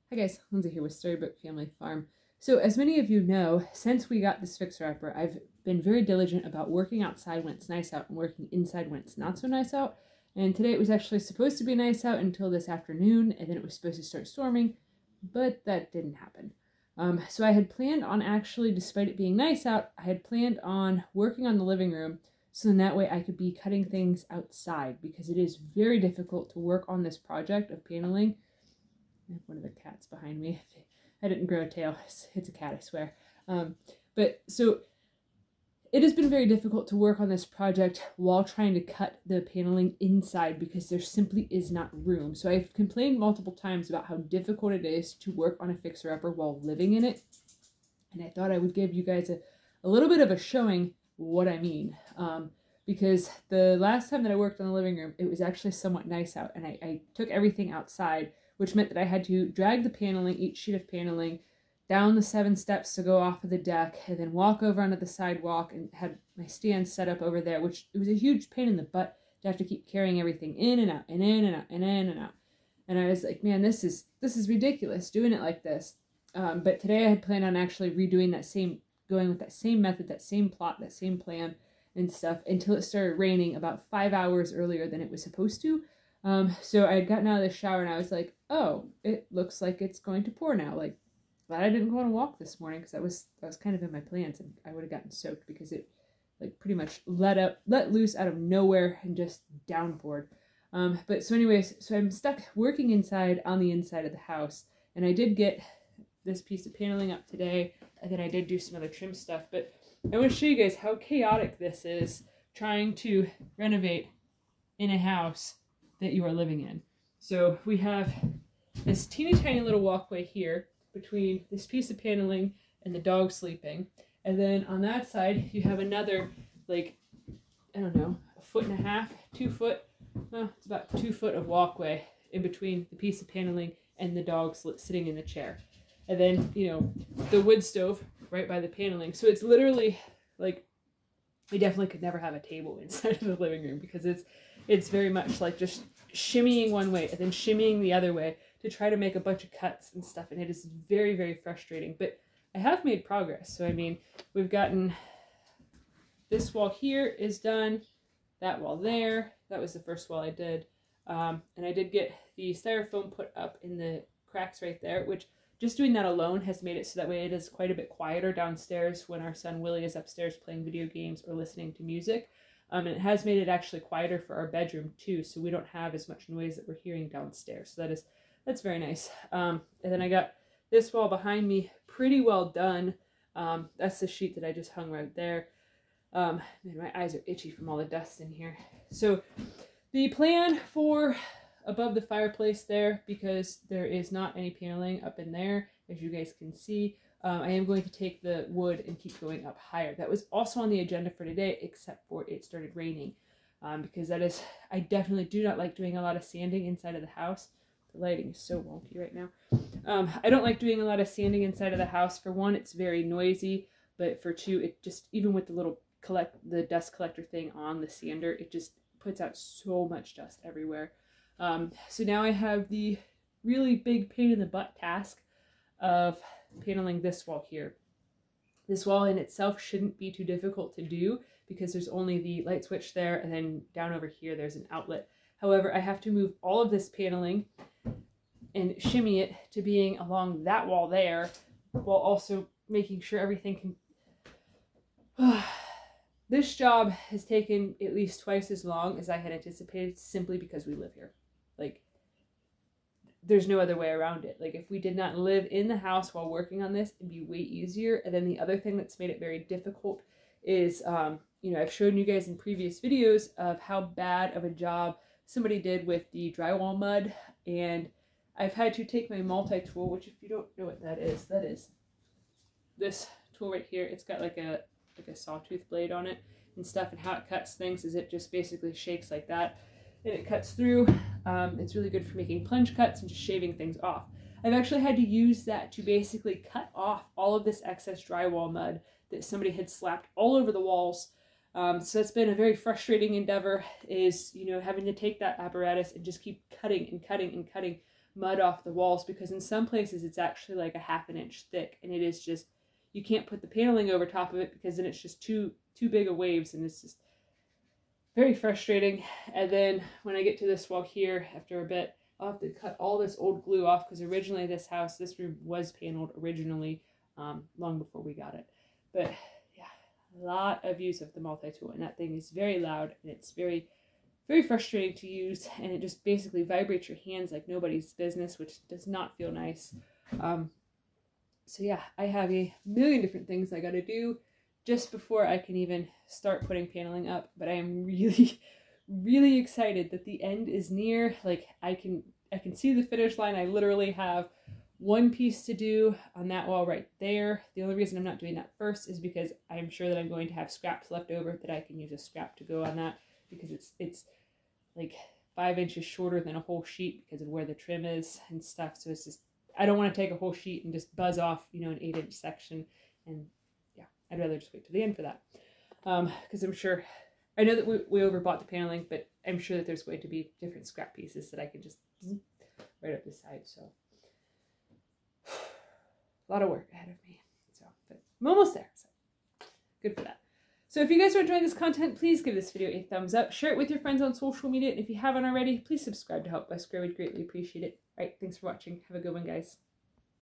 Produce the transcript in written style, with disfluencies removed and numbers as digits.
Hi guys, Lindsay here with Storybook Family Farm. So as many of you know, since we got this fixer-upper, I've been very diligent about working outside when it's nice out and working inside when it's not so nice out. And today it was actually supposed to be nice out until this afternoon, and then it was supposed to start storming, but that didn't happen. So I had planned on actually, despite it being nice out, I had planned on working on the living room so then that way I could be cutting things outside, because it is very difficult to work on this project of paneling. I have one of the cats behind me. I didn't grow a tail. It's a cat, I swear. But so it has been very difficult to work on this project while trying to cut the paneling inside because there simply is not room. So I've complained multiple times about how difficult it is to work on a fixer-upper while living in it. And I thought I would give you guys a little bit of a showing what I mean. Because the last time that I worked on the living room, it was actually somewhat nice out. And I took everything outside, which meant that I had to drag the paneling, each sheet of paneling, down the 7 steps to go off of the deck, and then walk over onto the sidewalk and had my stand set up over there, which it was a huge pain in the butt to have to keep carrying everything in and out, and in and out, and in and out. And I was like, man, this is ridiculous, doing it like this. But today I had planned on actually redoing that going with that same method, that same plot, that same plan and stuff, until it started raining about 5 hours earlier than it was supposed to. So I had gotten out of the shower and I was like, oh, it looks like it's going to pour now. Like, glad I didn't go on a walk this morning, because that was kind of in my plans, and I would have gotten soaked because it like pretty much let loose out of nowhere and just downpoured. But so anyways, so I'm stuck working inside on the inside of the house, and I did get this piece of paneling up today, and then I did do some other trim stuff. But I want to show you guys how chaotic this is trying to renovate in a house that you are living in. So we have this teeny tiny little walkway here between this piece of paneling and the dog sleeping. And then on that side, you have another, like, I don't know, 1.5 feet, 2 foot, well, it's about 2 foot of walkway in between the piece of paneling and the dog sitting in the chair. And then, you know, the wood stove right by the paneling. So it's literally like, we definitely could never have a table inside of the living room, because it's very much like just shimmying one way and then shimmying the other way to try to make a bunch of cuts and stuff. And it is very, very frustrating, but I have made progress. So, I mean, we've gotten this wall here is done, that wall there, that was the first wall I did. And I did get the styrofoam put up in the cracks right there, which just doing that alone has made it so that way it is quite a bit quieter downstairs when our son Willie is upstairs playing video games or listening to music. And it has made it actually quieter for our bedroom too, so we don't have as much noise that we're hearing downstairs. So that's very nice. And then I got this wall behind me pretty well done. That's the sheet that I just hung right there. Man, my eyes are itchy from all the dust in here. So the plan for above the fireplace there, because there is not any paneling up in there, as you guys can see, I am going to take the wood and keep going up higher. That was also on the agenda for today, except for it started raining, because I definitely do not like doing a lot of sanding inside of the house. The lighting is so wonky right now. I don't like doing a lot of sanding inside of the house. For one, it's very noisy, but for two, it just, even with the little the dust collector thing on the sander, it just puts out so much dust everywhere. So now I have the really big pain in the butt task of paneling this wall here. This wall in itself shouldn't be too difficult to do, because there's only the light switch there, and then down over here there's an outlet. However, I have to move all of this paneling and shimmy it to being along that wall there, while also making sure everything can... This job has taken at least twice as long as I had anticipated, simply because we live here. Like, there's no other way around it. Like, if we did not live in the house while working on this, it'd be way easier. And then the other thing that's made it very difficult is, you know, I've shown you guys in previous videos of how bad of a job somebody did with the drywall mud. And I've had to take my multi-tool, which, if you don't know what that is this tool right here. It's got like a sawtooth blade on it and stuff, and how it cuts things is it just basically shakes like that and it cuts through. It's really good for making plunge cuts and just shaving things off. I've actually had to use that to basically cut off all of this excess drywall mud that somebody had slapped all over the walls. So it's been a very frustrating endeavor, is, you know, having to take that apparatus and just keep cutting and cutting and cutting mud off the walls, because in some places it's actually like a half an inch thick, and it is just, you can't put the paneling over top of it because then it's just too big of waves, and it's just very frustrating. And then when I get to this wall here, after a bit, I'll have to cut all this old glue off, because originally this room was paneled originally long before we got it. But yeah, a lot of use of the multi-tool, and that thing is very loud, and it's very, very frustrating to use, and it just basically vibrates your hands like nobody's business, which does not feel nice. So yeah, I have a million different things I gotta do just before I can even start putting paneling up, but I am really, really excited that the end is near. Like, I can see the finish line. I literally have one piece to do on that wall right there. The only reason I'm not doing that first is because I'm sure that I'm going to have scraps left over that I can use a scrap to go on that, because it's like 5 inches shorter than a whole sheet because of where the trim is and stuff. So it's just, I don't want to take a whole sheet and just buzz off, you know, an 8-inch section. And yeah, I'd rather just wait till the end for that. Because I'm sure, I know that we overbought the paneling, but I'm sure that there's going to be different scrap pieces that I can just right up the side. So a lot of work ahead of me. So, but I'm almost there. So good for that. So if you guys are enjoying this content, please give this video a thumbs up, share it with your friends on social media, and if you haven't already, please subscribe to help us grow. We'd greatly appreciate it. All right, thanks for watching. Have a good one, guys.